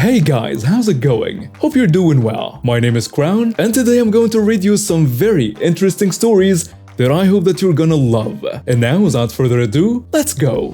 Hey guys, how's it going? Hope you're doing well. My name is Crown, and today I'm going to read you some very interesting stories that I hope that you're gonna love. And now, without further ado, let's go!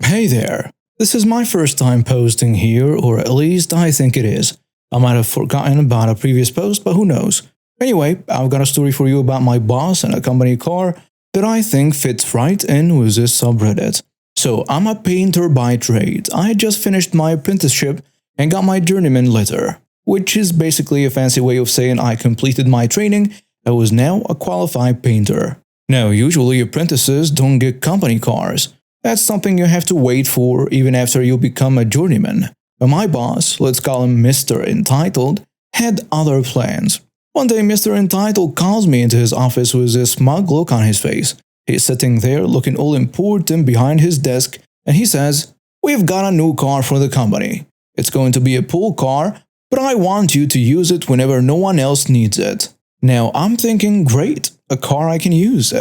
Hey there, this is my first time posting here, or at least I think it is. I might have forgotten about a previous post, but who knows. Anyway, I've got a story for you about my boss and a company car that I think fits right in with this subreddit. So, I'm a painter by trade. I had just finished my apprenticeship and got my journeyman letter, which is basically a fancy way of saying I completed my training and was now a qualified painter. Now, usually apprentices don't get company cars. That's something you have to wait for even after you become a journeyman. But my boss, let's call him Mr. Entitled, had other plans. One day Mr. Entitled calls me into his office with a smug look on his face. He's sitting there looking all important behind his desk, and he says, "We've got a new car for the company. It's going to be a pool car, but I want you to use it whenever no one else needs it." Now I'm thinking, great, a car I can use,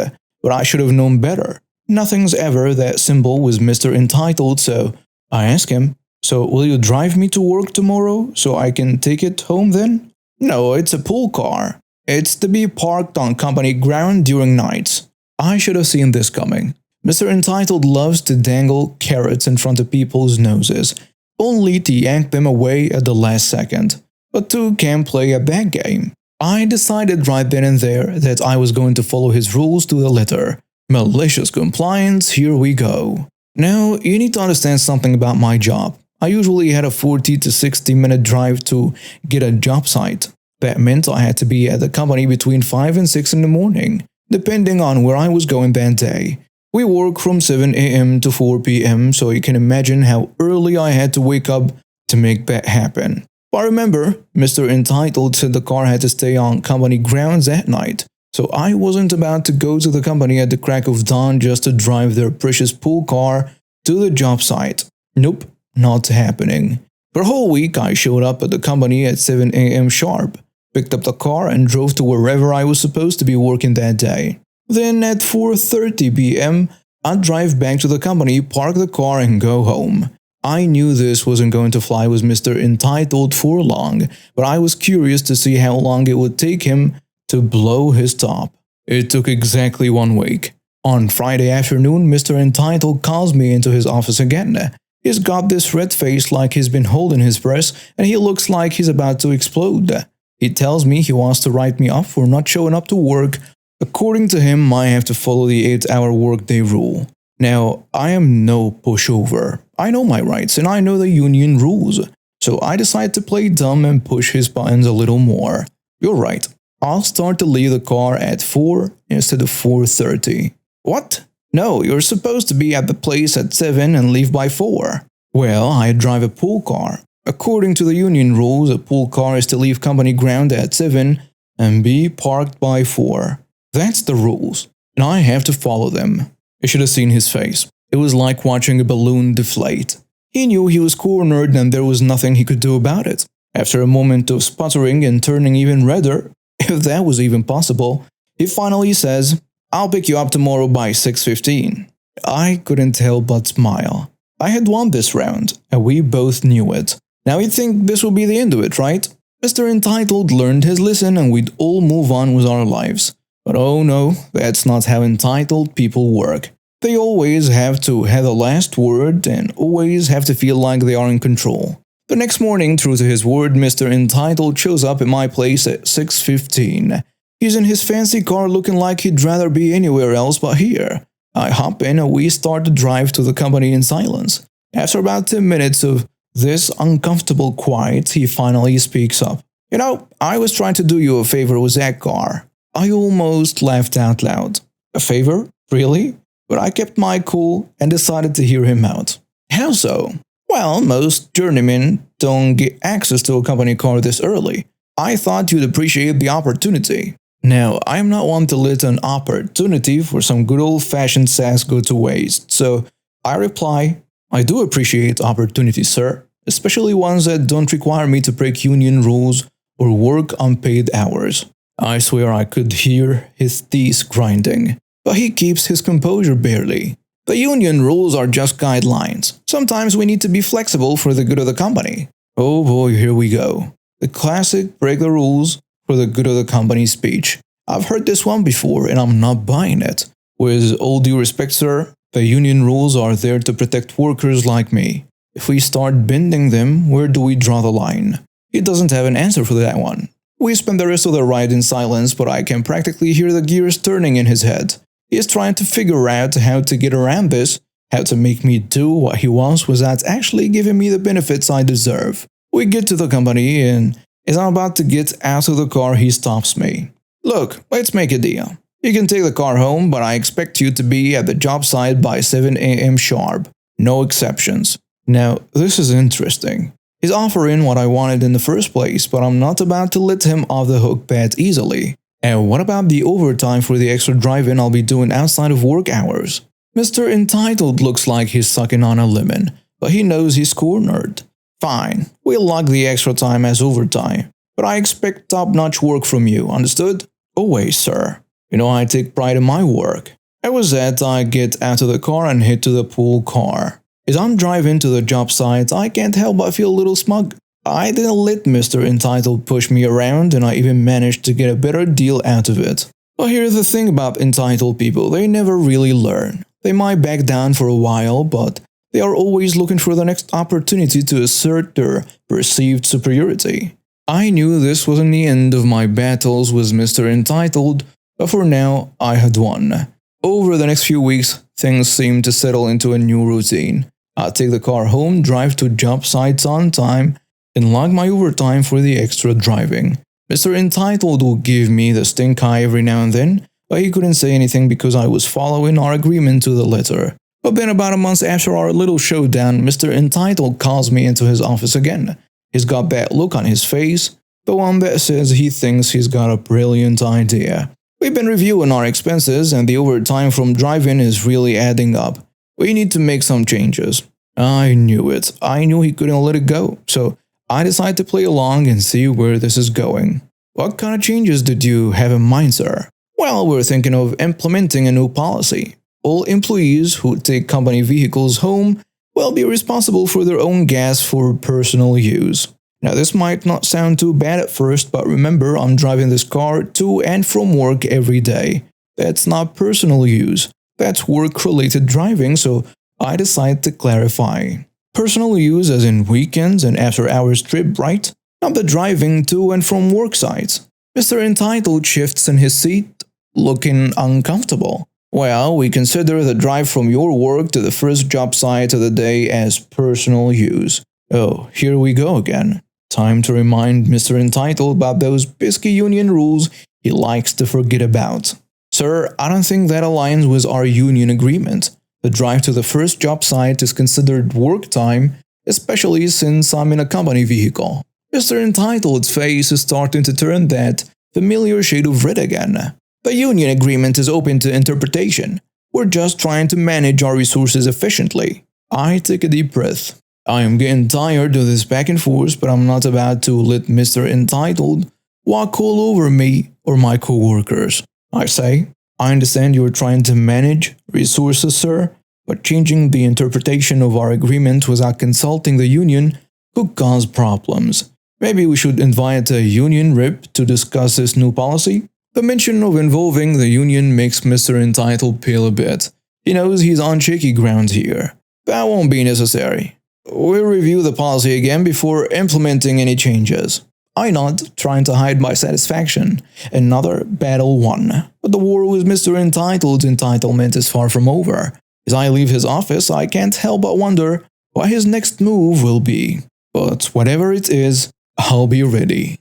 but I should have known better. Nothing's ever that simple with Mr. Entitled, so I ask him, "So will you drive me to work tomorrow so I can take it home then?" "No, it's a pool car. It's to be parked on company ground during nights." I should have seen this coming. Mr. Entitled loves to dangle carrots in front of people's noses, only to yank them away at the last second. But two can play a bad game. I decided right then and there that I was going to follow his rules to the letter. Malicious compliance, here we go. Now, you need to understand something about my job. I usually had a 40 to 60 minute drive to get a job site. That meant I had to be at the company between 5 and 6 in the morning, depending on where I was going that day. We work from 7 a.m. to 4 p.m., so you can imagine how early I had to wake up to make that happen. But remember, Mr. Entitled said the car had to stay on company grounds at night, so I wasn't about to go to the company at the crack of dawn just to drive their precious pool car to the job site. Nope, not happening. For a whole week, I showed up at the company at 7 a.m. sharp, picked up the car and drove to wherever I was supposed to be working that day. Then at 4:30 p.m., I'd drive back to the company, park the car and go home. I knew this wasn't going to fly with Mr. Entitled for long, but I was curious to see how long it would take him to blow his top. It took exactly 1 week. On Friday afternoon, Mr. Entitled calls me into his office again. He's got this red face like he's been holding his breath, and he looks like he's about to explode. He tells me he wants to write me up for not showing up to work. According to him, I have to follow the 8-hour workday rule. Now, I am no pushover. I know my rights and I know the union rules. So I decide to play dumb and push his buttons a little more. You're right. I'll start to leave the car at 4 instead of 4:30. What? No, you're supposed to be at the place at 7 and leave by 4. Well, I drive a pool car. According to the union rules, a pool car is to leave company ground at 7 and be parked by 4. That's the rules, and I have to follow them. You should have seen his face. It was like watching a balloon deflate. He knew he was cornered and there was nothing he could do about it. After a moment of sputtering and turning even redder, if that was even possible, he finally says, "I'll pick you up tomorrow by 6:15. I couldn't help but smile. I had won this round, and we both knew it. Now you'd think this would be the end of it, right? Mr. Entitled learned his lesson and we'd all move on with our lives. But oh no, that's not how entitled people work. They always have to have the last word and always have to feel like they are in control. The next morning, true to his word, Mr. Entitled shows up at my place at 6:15. He's in his fancy car looking like he'd rather be anywhere else but here. I hop in and we start to drive to the company in silence. After about 10 minutes of this uncomfortable quiet, he finally speaks up. "You know, I was trying to do you a favor with that car." I almost laughed out loud. A favor? Really? But I kept my cool and decided to hear him out. "How so?" "Well, most journeymen don't get access to a company car this early. I thought you'd appreciate the opportunity." Now, I'm not one to let an opportunity for some good old-fashioned sass go to waste, so I reply, "I do appreciate opportunities, sir, especially ones that don't require me to break union rules or work unpaid hours." I swear I could hear his teeth grinding, but he keeps his composure barely. The union rules are just guidelines. Sometimes we need to be flexible for the good of the company. Oh boy, here we go. The classic break the rules for the good of the company speech. I've heard this one before and I'm not buying it. With all due respect, sir, the union rules are there to protect workers like me. If we start bending them, where do we draw the line? He doesn't have an answer for that one. We spend the rest of the ride in silence, but I can practically hear the gears turning in his head. He is trying to figure out how to get around this, how to make me do what he wants without actually giving me the benefits I deserve. We get to the company and as I'm about to get out of the car, he stops me. Look, let's make a deal. You can take the car home, but I expect you to be at the job site by 7 a.m. sharp. No exceptions. Now, this is interesting. He's offering what I wanted in the first place, but I'm not about to let him off the hook that easily. And what about the overtime for the extra driving I'll be doing outside of work hours? Mr. Entitled looks like he's sucking on a lemon, but he knows he's cornered. Fine, we'll log the extra time as overtime, but I expect top-notch work from you, understood? Always, sir. You know I take pride in my work. That was that I get out of the car and head to the pool car. As I'm driving to the job site, I can't help but feel a little smug. I didn't let Mr. Entitled push me around and I even managed to get a better deal out of it. But here's the thing about entitled people, they never really learn. They might back down for a while, but they are always looking for the next opportunity to assert their perceived superiority. I knew this wasn't the end of my battles with Mr. Entitled, but for now, I had won. Over the next few weeks, things seemed to settle into a new routine. I'd take the car home, drive to job sites on time, and log my overtime for the extra driving. Mr. Entitled would give me the stink eye every now and then, but he couldn't say anything because I was following our agreement to the letter. But then about a month after our little showdown, Mr. Entitled calls me into his office again. He's got that look on his face, the one that says he thinks he's got a brilliant idea. We've been reviewing our expenses and the overtime from driving is really adding up. We need to make some changes. I knew it. I knew he couldn't let it go, so I decided to play along and see where this is going. What kind of changes did you have in mind, sir? Well, we're thinking of implementing a new policy. All employees who take company vehicles home will be responsible for their own gas for personal use. Now, this might not sound too bad at first, but remember, I'm driving this car to and from work every day. That's not personal use. That's work-related driving, so I decided to clarify. Personal use as in weekends and after-hours trip, right? Not the driving to and from work sites. Mr. Entitled shifts in his seat, looking uncomfortable. Well, we consider the drive from your work to the first job site of the day as personal use. Oh, here we go again. Time to remind Mr. Entitled about those pesky union rules he likes to forget about. Sir, I don't think that aligns with our union agreement. The drive to the first job site is considered work time, especially since I'm in a company vehicle. Mr. Entitled's face is starting to turn that familiar shade of red again. The union agreement is open to interpretation. We're just trying to manage our resources efficiently. I take a deep breath. I am getting tired of this back and forth, but I'm not about to let Mr. Entitled walk all over me or my co-workers. I say, I understand you're trying to manage resources, sir, but changing the interpretation of our agreement without consulting the union could cause problems. Maybe we should invite a union rep to discuss this new policy? The mention of involving the union makes Mr. Entitled pale a bit. He knows he's on shaky ground here. That won't be necessary. We'll review the policy again before implementing any changes. I nod, trying to hide my satisfaction. Another battle won. But the war with Mr. Entitled's entitlement is far from over. As I leave his office, I can't help but wonder what his next move will be. But whatever it is, I'll be ready.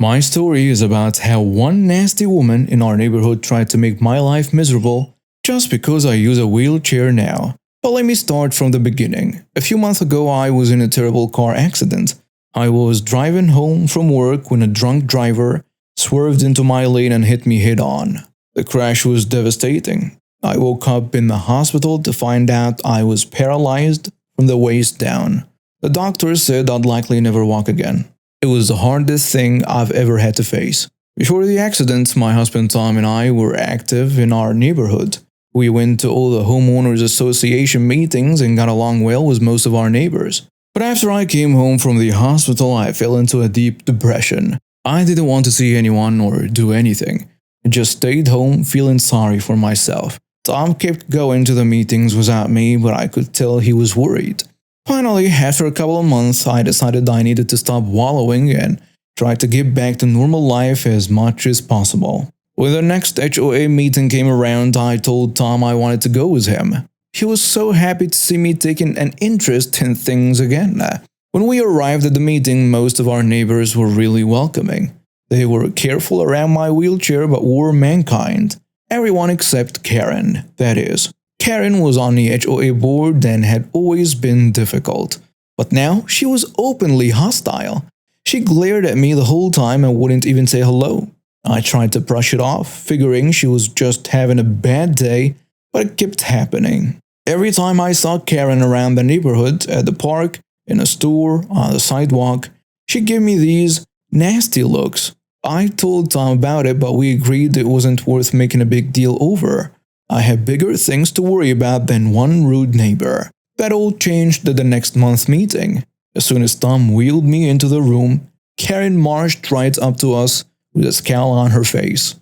My story is about how one nasty woman in our neighborhood tried to make my life miserable just because I use a wheelchair now. But let me start from the beginning. A few months ago, I was in a terrible car accident. I was driving home from work when a drunk driver swerved into my lane and hit me head-on. The crash was devastating. I woke up in the hospital to find out I was paralyzed from the waist down. The doctor said I'd likely never walk again. It was the hardest thing I've ever had to face. Before the accident, my husband Tom and I were active in our neighborhood. We went to all the homeowners association meetings and got along well with most of our neighbors. But after I came home from the hospital, I fell into a deep depression. I didn't want to see anyone or do anything. I just stayed home feeling sorry for myself. Tom kept going to the meetings without me, but I could tell he was worried. Finally, after a couple of months, I decided I needed to stop wallowing and try to get back to normal life as much as possible. When the next HOA meeting came around, I told Tom I wanted to go with him. He was so happy to see me taking an interest in things again. When we arrived at the meeting, most of our neighbors were really welcoming. They were careful around my wheelchair but were mankind. Everyone except Karen, that is. Karen was on the HOA board and had always been difficult. But now she was openly hostile. She glared at me the whole time and wouldn't even say hello. I tried to brush it off, figuring she was just having a bad day, but it kept happening. Every time I saw Karen around the neighborhood, at the park, in a store, on the sidewalk, she gave me these nasty looks. I told Tom about it, but we agreed it wasn't worth making a big deal over. I had bigger things to worry about than one rude neighbor. That all changed at the next month's meeting. As soon as Tom wheeled me into the room, Karen marched right up to us with a scowl on her face.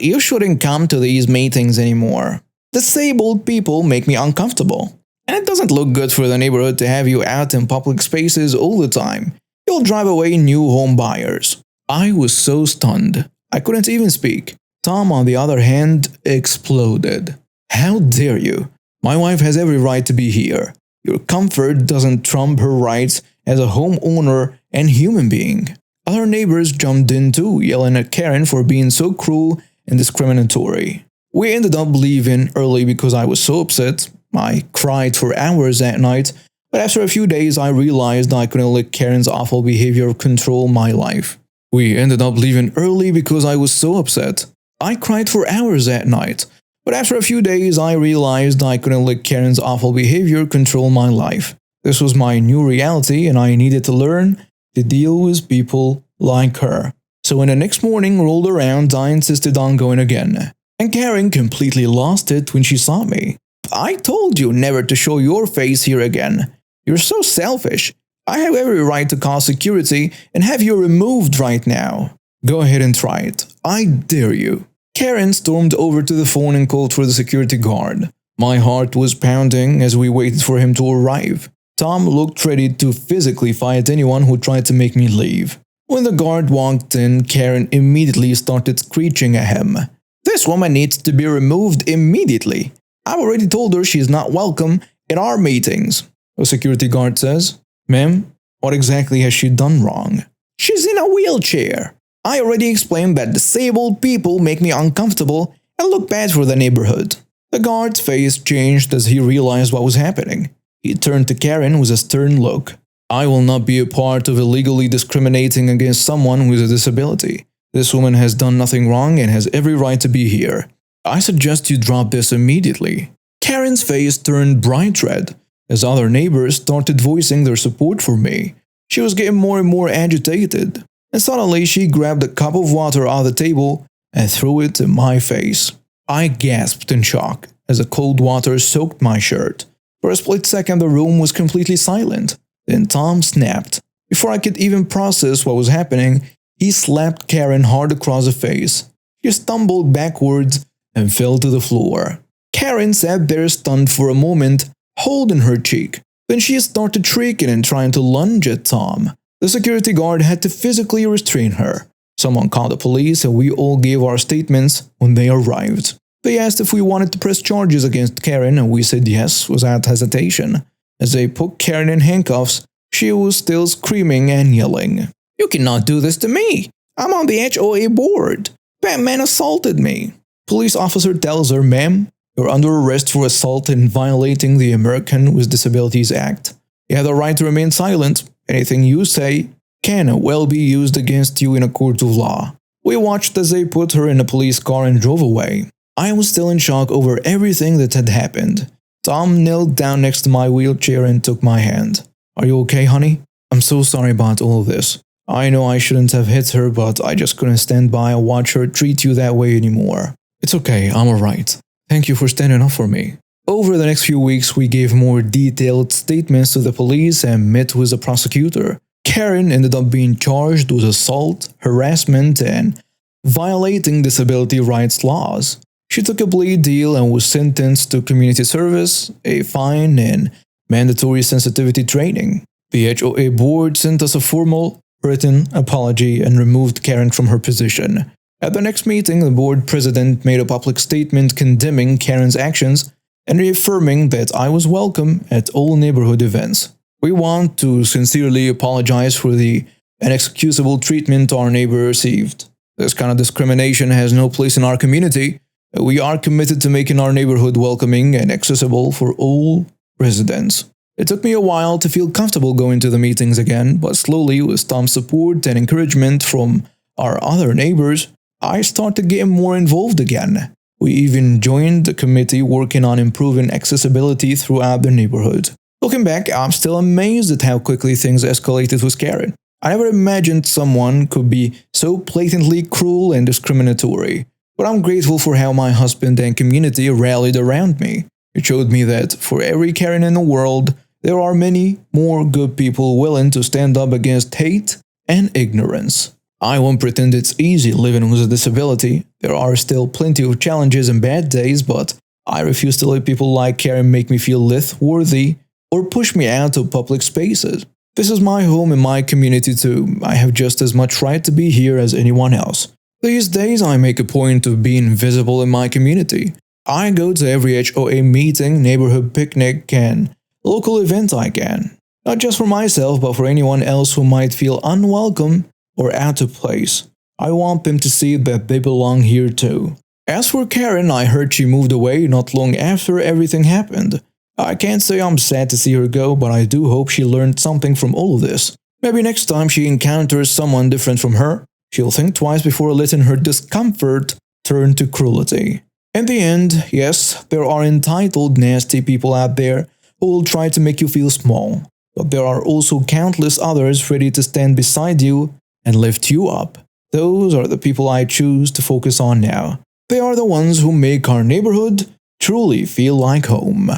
You shouldn't come to these meetings anymore. Disabled people make me uncomfortable. And it doesn't look good for the neighborhood to have you out in public spaces all the time. You'll drive away new home buyers. I was so stunned. I couldn't even speak. Tom, on the other hand, exploded. How dare you? My wife has every right to be here. Your comfort doesn't trump her rights as a homeowner and human being. Other neighbors jumped in too, yelling at Karen for being so cruel and discriminatory. We ended up leaving early because I was so upset. I cried for hours that night, but after a few days I realized I couldn't let Karen's awful behavior control my life. We ended up leaving early because I was so upset. I cried for hours that night, but after a few days I realized I couldn't let Karen's awful behavior control my life. This was my new reality and I needed to learn to deal with people like her. So when the next morning rolled around, I insisted on going again. And Karen completely lost it when she saw me. I told you never to show your face here again. You're so selfish. I have every right to call security and have you removed right now. Go ahead and try it. I dare you. Karen stormed over to the phone and called for the security guard. My heart was pounding as we waited for him to arrive. Tom looked ready to physically fight anyone who tried to make me leave. When the guard walked in, Karen immediately started screeching at him. This woman needs to be removed immediately. I've already told her she's not welcome in our meetings. The security guard says, Ma'am, what exactly has she done wrong? She's in a wheelchair. I already explained that disabled people make me uncomfortable and look bad for the neighborhood. The guard's face changed as he realized what was happening. He turned to Karen with a stern look. I will not be a part of illegally discriminating against someone with a disability. This woman has done nothing wrong and has every right to be here. I suggest you drop this immediately. Karen's face turned bright red as other neighbors started voicing their support for me. She was getting more and more agitated, and suddenly she grabbed a cup of water off the table and threw it in my face. I gasped in shock as the cold water soaked my shirt. For a split second the room was completely silent. Then Tom snapped. Before I could even process what was happening, he slapped Karen hard across the face. She stumbled backwards and fell to the floor. Karen sat there stunned for a moment, holding her cheek. Then she started shrieking and trying to lunge at Tom. The security guard had to physically restrain her. Someone called the police and we all gave our statements when they arrived. They asked if we wanted to press charges against Karen and we said yes without hesitation. As they put Karen in handcuffs, she was still screaming and yelling. You cannot do this to me. I'm on the HOA board. That man assaulted me. Police officer tells her, Ma'am, you're under arrest for assault and violating the American with Disabilities Act. You have the right to remain silent. Anything you say can well be used against you in a court of law. We watched as they put her in a police car and drove away. I was still in shock over everything that had happened. Tom knelt down next to my wheelchair and took my hand. Are you okay, honey? I'm so sorry about all of this. I know I shouldn't have hit her, but I just couldn't stand by and watch her treat you that way anymore. It's okay, I'm alright. Thank you for standing up for me. Over the next few weeks, we gave more detailed statements to the police and met with the prosecutor. Karen ended up being charged with assault, harassment, and violating disability rights laws. She took a plea deal and was sentenced to community service, a fine, and mandatory sensitivity training. The HOA board sent us a formal, written apology and removed Karen from her position. At the next meeting, the board president made a public statement condemning Karen's actions and reaffirming that I was welcome at all neighborhood events. We want to sincerely apologize for the inexcusable treatment our neighbor received. This kind of discrimination has no place in our community. We are committed to making our neighborhood welcoming and accessible for all residents. It took me a while to feel comfortable going to the meetings again, but slowly, with Tom's support and encouragement from our other neighbors, I started getting more involved again. We even joined the committee working on improving accessibility throughout the neighborhood. Looking back, I'm still amazed at how quickly things escalated with Karen. I never imagined someone could be so blatantly cruel and discriminatory. But I'm grateful for how my husband and community rallied around me. It showed me that for every Karen in the world, there are many more good people willing to stand up against hate and ignorance. I won't pretend it's easy living with a disability. There are still plenty of challenges and bad days, but I refuse to let people like Karen make me feel less worthy or push me out of public spaces. This is my home and my community too. I have just as much right to be here as anyone else. These days, I make a point of being visible in my community. I go to every HOA meeting, neighborhood picnic, and local event I can. Not just for myself, but for anyone else who might feel unwelcome or out of place. I want them to see that they belong here too. As for Karen, I heard she moved away not long after everything happened. I can't say I'm sad to see her go, but I do hope she learned something from all of this. Maybe next time she encounters someone different from her, she'll think twice before letting her discomfort turn to cruelty. In the end, yes, there are entitled, nasty people out there who will try to make you feel small. But there are also countless others ready to stand beside you and lift you up. Those are the people I choose to focus on now. They are the ones who make our neighborhood truly feel like home.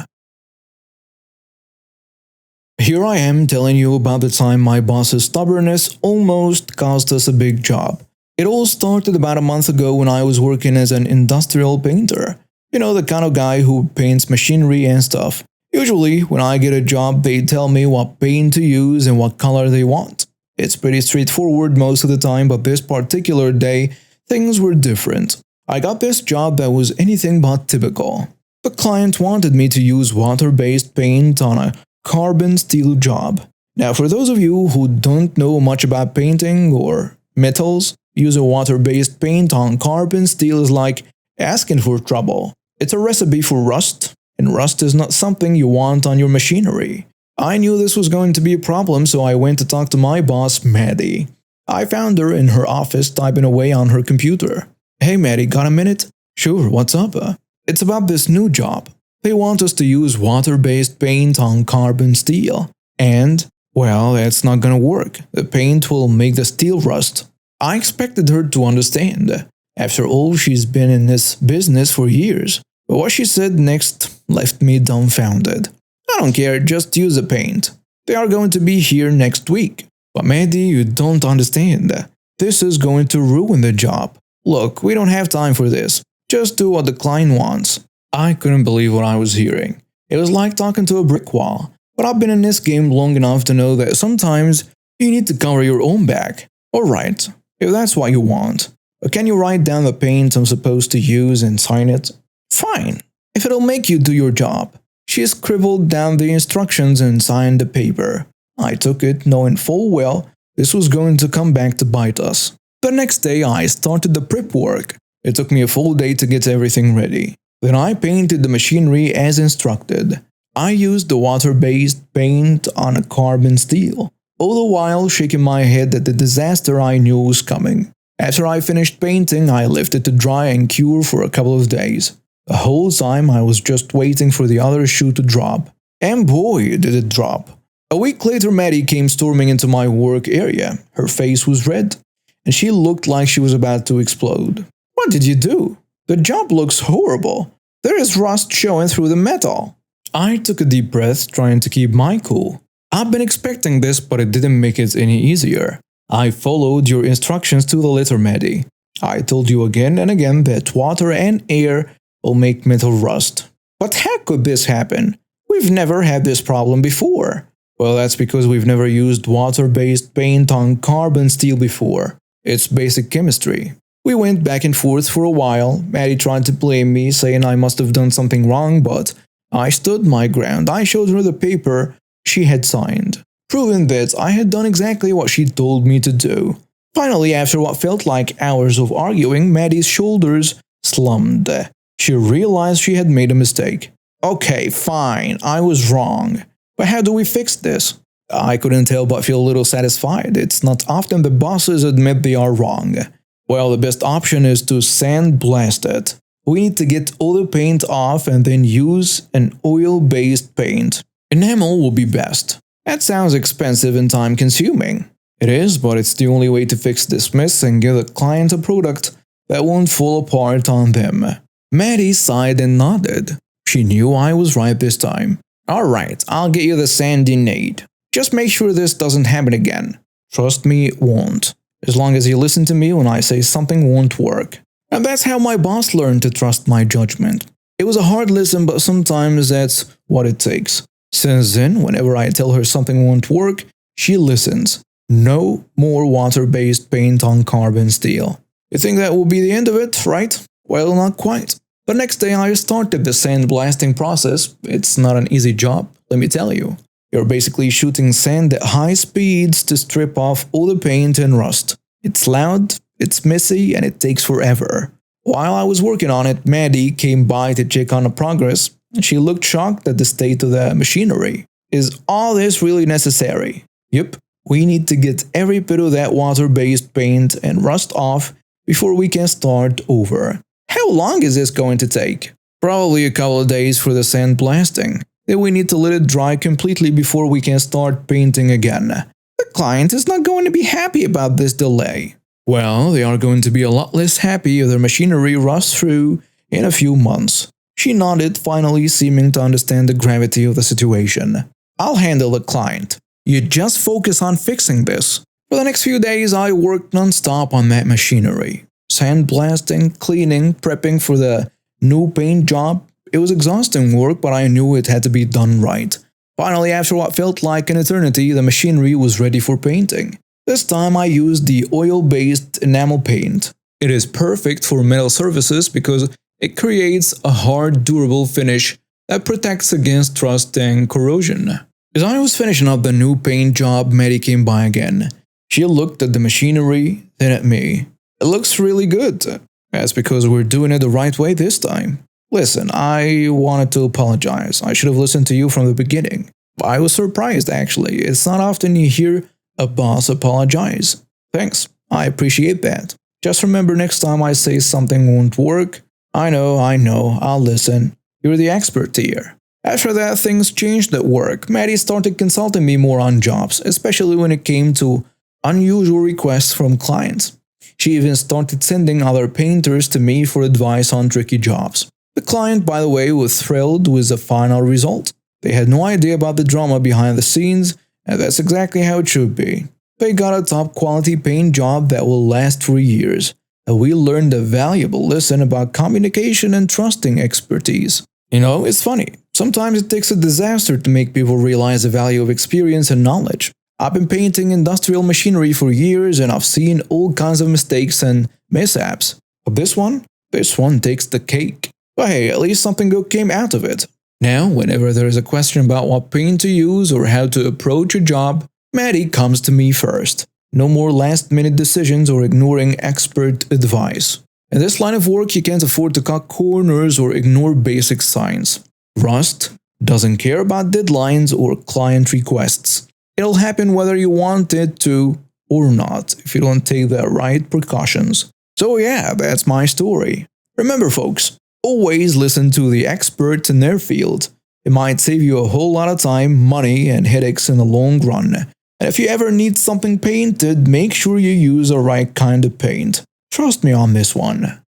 Here I am telling you about the time my boss's stubbornness almost cost us a big job. It all started about a month ago when I was working as an industrial painter. You know, the kind of guy who paints machinery and stuff. Usually, when I get a job, they tell me what paint to use and what color they want. It's pretty straightforward most of the time, but this particular day, things were different. I got this job that was anything but typical. The client wanted me to use water-based paint on a carbon steel job. Now, for those of you who don't know much about painting or metals, use a water-based paint on carbon steel is like asking for trouble. It's a recipe for rust, and rust is not something you want on your machinery. I knew this was going to be a problem, so I went to talk to my boss, Maddie. I found her in her office typing away on her computer. Hey Maddie, got a minute? Sure, what's up? It's about this new job. They want us to use water-based paint on carbon steel. And, well, that's not gonna work. The paint will make the steel rust. I expected her to understand. After all, she's been in this business for years. But what she said next left me dumbfounded. I don't care, just use the paint. They are going to be here next week. But Maddie, you don't understand. This is going to ruin the job. Look, we don't have time for this. Just do what the client wants. I couldn't believe what I was hearing. It was like talking to a brick wall. But I've been in this game long enough to know that sometimes you need to cover your own back. Alright, if that's what you want. But can you write down the paint I'm supposed to use and sign it? Fine, if it'll make you do your job. She scribbled down the instructions and signed the paper. I took it, knowing full well this was going to come back to bite us. The next day, I started the prep work. It took me a full day to get everything ready. Then I painted the machinery as instructed. I used the water-based paint on a carbon steel, all the while shaking my head at the disaster I knew was coming. After I finished painting, I left it to dry and cure for a couple of days. The whole time I was just waiting for the other shoe to drop. And boy, did it drop. A week later, Maddie came storming into my work area. Her face was red, and she looked like she was about to explode. What did you do? The job looks horrible. There is rust showing through the metal. I took a deep breath, trying to keep my cool. I've been expecting this, but it didn't make it any easier. I followed your instructions to the letter, Maddie. I told you again and again that water and air will make metal rust. But how could this happen? We've never had this problem before. Well, that's because we've never used water-based paint on carbon steel before. It's basic chemistry. We went back and forth for a while. Maddie tried to blame me, saying I must have done something wrong, but I stood my ground. I showed her the paper she had signed, proving that I had done exactly what she told me to do. Finally, after what felt like hours of arguing, Maddie's shoulders slumped. She realized she had made a mistake. Okay, fine, I was wrong. But how do we fix this? I couldn't help but feel a little satisfied. It's not often the bosses admit they are wrong. Well, the best option is to sandblast it. We need to get all the paint off and then use an oil-based paint. Enamel will be best. That sounds expensive and time-consuming. It is, but it's the only way to fix this mess and give the client a product that won't fall apart on them. Maddie sighed and nodded. She knew I was right this time. Alright, I'll get you the sand you need. Just make sure this doesn't happen again. Trust me, it won't. As long as you listen to me when I say something won't work. And that's how my boss learned to trust my judgment. It was a hard lesson, but sometimes that's what it takes. Since then, whenever I tell her something won't work, she listens. No more water-based paint on carbon steel. You think that will be the end of it, right? Well, not quite. The next day I started the sandblasting process. It's not an easy job, let me tell you. You're basically shooting sand at high speeds to strip off all the paint and rust. It's loud, it's messy, and it takes forever. While I was working on it, Maddie came by to check on the progress, and she looked shocked at the state of the machinery. Is all this really necessary? Yep, we need to get every bit of that water-based paint and rust off before we can start over. How long is this going to take? Probably a couple of days for the sandblasting. Then we need to let it dry completely before we can start painting again. The client is not going to be happy about this delay. Well, they are going to be a lot less happy if their machinery rusts through in a few months. She nodded, finally seeming to understand the gravity of the situation. I'll handle the client. You just focus on fixing this. For the next few days, I worked non-stop on that machinery. Sandblasting, cleaning, prepping for the new paint job. It was exhausting work, but I knew it had to be done right. Finally, after what felt like an eternity, the machinery was ready for painting. This time I used the oil-based enamel paint. It is perfect for metal surfaces because it creates a hard, durable finish that protects against rust and corrosion. As I was finishing up the new paint job, Maddie came by again. She looked at the machinery, then at me. It looks really good. That's because we're doing it the right way this time. Listen, I wanted to apologize. I should have listened to you from the beginning. I was surprised, actually. It's not often you hear a boss apologize. Thanks. I appreciate that. Just remember next time I say something won't work. I know, I'll listen. You're the expert here. After that, things changed at work. Maddie started consulting me more on jobs, especially when it came to unusual requests from clients. She even started sending other painters to me for advice on tricky jobs. The client, by the way, was thrilled with the final result. They had no idea about the drama behind the scenes, and that's exactly how it should be. They got a top-quality paint job that will last for years, and we learned a valuable lesson about communication and trusting expertise. You know, it's funny. Sometimes it takes a disaster to make people realize the value of experience and knowledge. I've been painting industrial machinery for years, and I've seen all kinds of mistakes and mishaps. But this one takes the cake. But hey, at least something good came out of it. Now, whenever there is a question about what paint to use or how to approach a job, Maddie comes to me first. No more last-minute decisions or ignoring expert advice. In this line of work, you can't afford to cut corners or ignore basic signs. Rust doesn't care about deadlines or client requests. It'll happen whether you want it to or not if you don't take the right precautions. So yeah, that's my story. Remember folks, always listen to the experts in their field. It might save you a whole lot of time, money, and headaches in the long run. And if you ever need something painted, make sure you use the right kind of paint. Trust me on this one.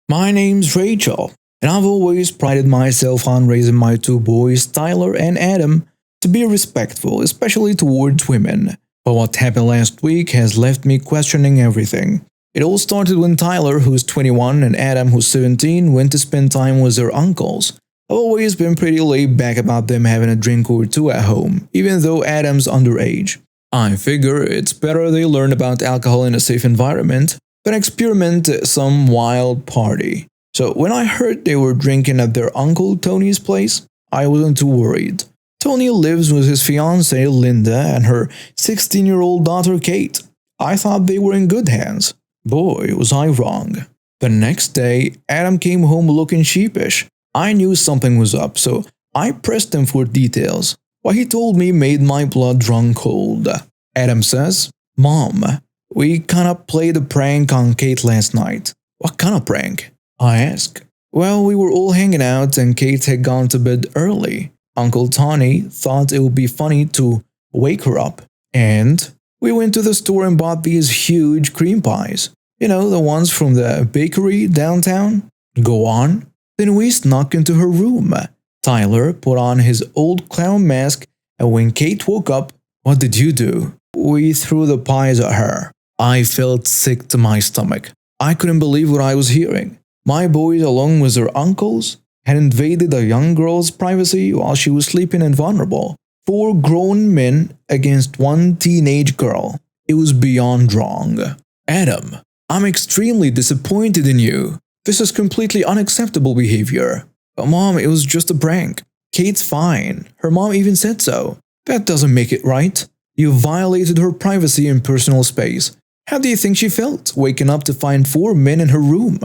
My name's Rachel, and I've always prided myself on raising my two boys, Tyler and Adam, to be respectful, especially towards women. But what happened last week has left me questioning everything. It all started when Tyler, who's 21, and Adam, who's 17, went to spend time with their uncles. I've always been pretty laid back about them having a drink or two at home, even though Adam's underage. I figure it's better they learn about alcohol in a safe environment than experiment at some wild party. So when I heard they were drinking at their uncle Tony's place, I wasn't too worried. Tony lives with his fiancée Linda and her 16-year-old daughter Kate. I thought they were in good hands. Boy, was I wrong. The next day, Adam came home looking sheepish. I knew something was up, so I pressed him for details. What he told me made my blood run cold. Adam says, "Mom, we kinda played a prank on Kate last night." "What kind of prank?" I ask. "Well, we were all hanging out and Kate had gone to bed early. Uncle Tony thought it would be funny to wake her up. And we went to the store and bought these huge cream pies. You know, the ones from the bakery downtown." "Go on." "Then we snuck into her room. Tyler put on his old clown mask, and when Kate woke up, what did you do?" "We threw the pies at her." I felt sick to my stomach. I couldn't believe what I was hearing. My boys, along with their uncles, had invaded a young girl's privacy while she was sleeping and vulnerable. 4 grown men against 1 teenage girl. It was beyond wrong. "Adam, I'm extremely disappointed in you. This is completely unacceptable behavior." "But Mom, it was just a prank. Kate's fine. Her mom even said so." "That doesn't make it right. You violated her privacy and personal space. How do you think she felt, waking up to find 4 men in her room?"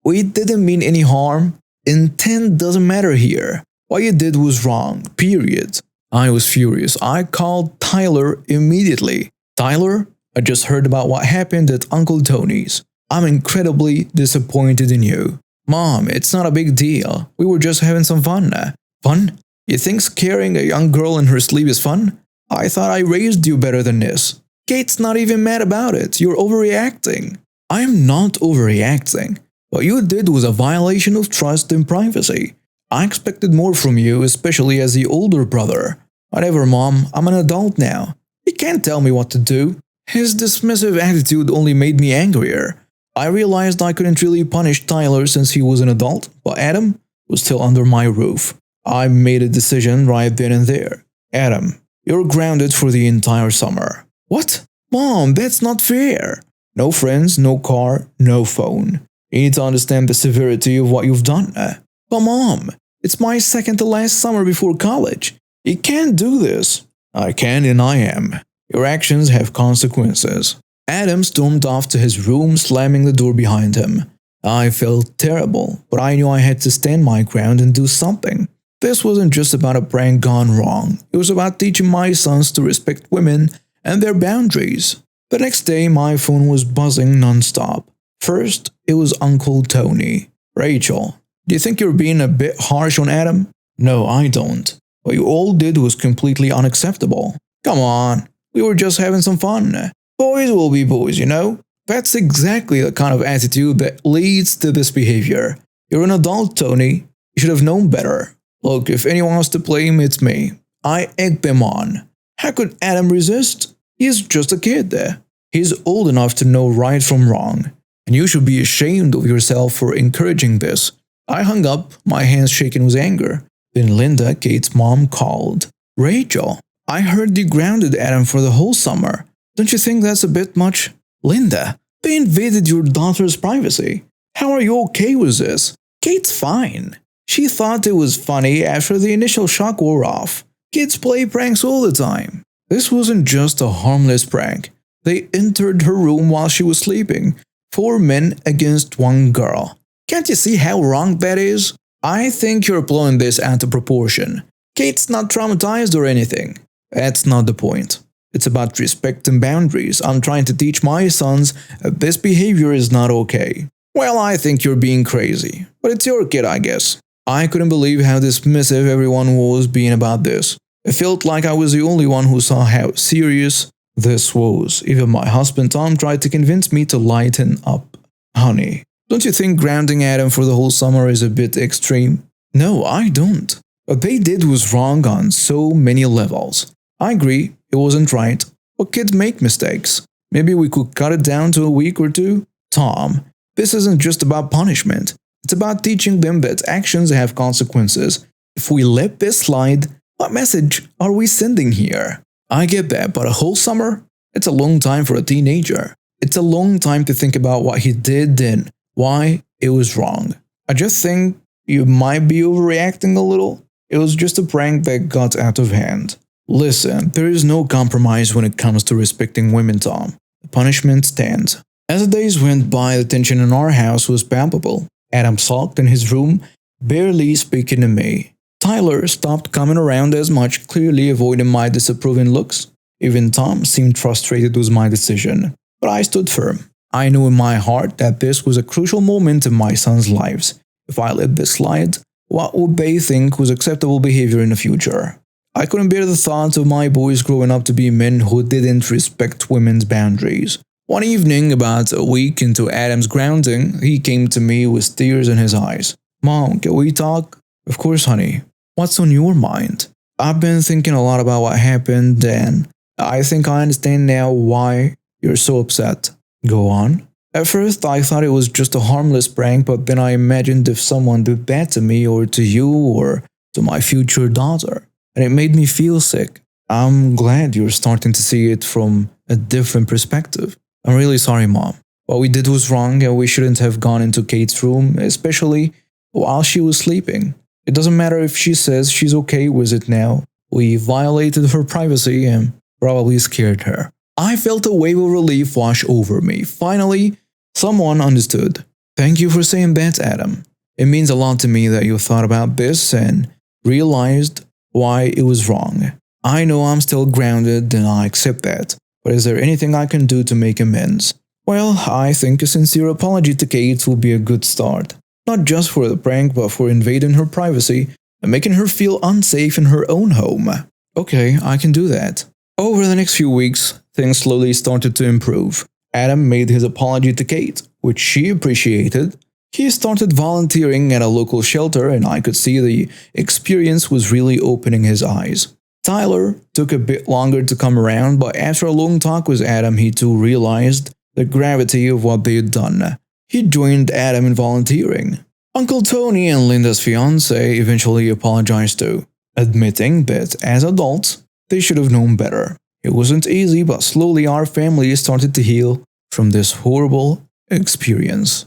"We didn't mean any harm. Intent doesn't matter here. What you did was wrong, period." I was furious. I called Tyler immediately. "Tyler, I just heard about what happened at Uncle Tony's. I'm incredibly disappointed in you." "Mom, it's not a big deal. We were just having some fun." "Fun? You think scaring a young girl in her sleep is fun? I thought I raised you better than this." "Kate's not even mad about it. You're overreacting." "I'm not overreacting. What you did was a violation of trust and privacy. I expected more from you, especially as the older brother." "Whatever, Mom. I'm an adult now. You can't tell me what to do." His dismissive attitude only made me angrier. I realized I couldn't really punish Tyler since he was an adult, but Adam was still under my roof. I made a decision right then and there. "Adam, you're grounded for the entire summer." "What? Mom, that's not fair." "No friends, no car, no phone. You need to understand the severity of what you've done." "But Mom, it's my second to last summer before college. You can't do this." "I can and I am. Your actions have consequences." Adam stormed off to his room, slamming the door behind him. I felt terrible, but I knew I had to stand my ground and do something. This wasn't just about a prank gone wrong. It was about teaching my sons to respect women and their boundaries. The next day, my phone was buzzing non-stop. First, it was Uncle Tony. "Rachel, do you think you're being a bit harsh on Adam?" "No, I don't. What you all did was completely unacceptable." "Come on, we were just having some fun. Boys will be boys, you know?" That's exactly the kind of attitude that leads to this behavior. You're an adult, Tony. You should have known better. Look, if anyone wants to blame, it's me. I egged them on. How could Adam resist? He's just a kid there. He's old enough to know right from wrong. And you should be ashamed of yourself for encouraging this. I hung up, my hands shaking with anger. Then Linda, Kate's mom, called. "Rachel, I heard you grounded Adam for the whole summer. Don't you think that's a bit much?" "Linda, they invaded your daughter's privacy. How are you okay with this?" "Kate's fine. She thought it was funny after the initial shock wore off. Kids play pranks all the time." This wasn't just a harmless prank. They entered her room while she was sleeping. 4 men against 1 girl. Can't you see how wrong that is? I think you're blowing this out of proportion. Kate's not traumatized or anything. That's not the point. It's about respect and boundaries. I'm trying to teach my sons that this behavior is not okay. Well, I think you're being crazy. But it's your kid, I guess. I couldn't believe how dismissive everyone was being about this. It felt like I was the only one who saw how serious this was. Even my husband Tom tried to convince me to lighten up. "Honey, Don't you think grounding Adam for the whole summer is a bit extreme? No, I don't. What they did was wrong on so many levels. I agree, it wasn't right, but kids make mistakes. Maybe we could cut it down to a week or two? Tom, this isn't just about punishment. It's about teaching them that actions have consequences. If we let this slide, what message are we sending here? I get that, but a whole summer? It's a long time for a teenager. It's a long time to think about what he did and why it was wrong. I just think you might be overreacting a little. It was just a prank that got out of hand. Listen, there is no compromise when it comes to respecting women, Tom. The punishment stands. As the days went by, the tension in our house was palpable. Adam sulked in his room, barely speaking to me. Tyler stopped coming around as much, clearly avoiding my disapproving looks. Even Tom seemed frustrated with my decision. But I stood firm. I knew in my heart that this was a crucial moment in my son's lives. If I let this slide, what would they think was acceptable behavior in the future? I couldn't bear the thought of my boys growing up to be men who didn't respect women's boundaries. One evening, about a week into Adam's grounding, he came to me with tears in his eyes. Mom, can we talk? Of course, honey. What's on your mind? I've been thinking a lot about what happened, and I think I understand now why you're so upset. Go on. At first, I thought it was just a harmless prank, but then I imagined if someone did that to me or to you or to my future daughter, and it made me feel sick. I'm glad you're starting to see it from a different perspective. I'm really sorry, Mom. What we did was wrong and we shouldn't have gone into Kate's room, especially while she was sleeping. It doesn't matter if she says she's okay with it now. We violated her privacy and probably scared her. I felt a wave of relief wash over me. Finally, someone understood. Thank you for saying that, Adam. It means a lot to me that you thought about this and realized why it was wrong. I know I'm still grounded and I accept that. But is there anything I can do to make amends? Well, I think a sincere apology to Kate will be a good start. Not just for the prank, but for invading her privacy and making her feel unsafe in her own home. Okay, I can do that. Over the next few weeks, things slowly started to improve. Adam made his apology to Kate, which she appreciated. He started volunteering at a local shelter, and I could see the experience was really opening his eyes. Tyler took a bit longer to come around, but after a long talk with Adam, he too realized the gravity of what they had done. He joined Adam in volunteering. Uncle Tony and Linda's fiancé eventually apologized too, admitting that as adults, they should have known better. It wasn't easy, but slowly our family started to heal from this horrible experience.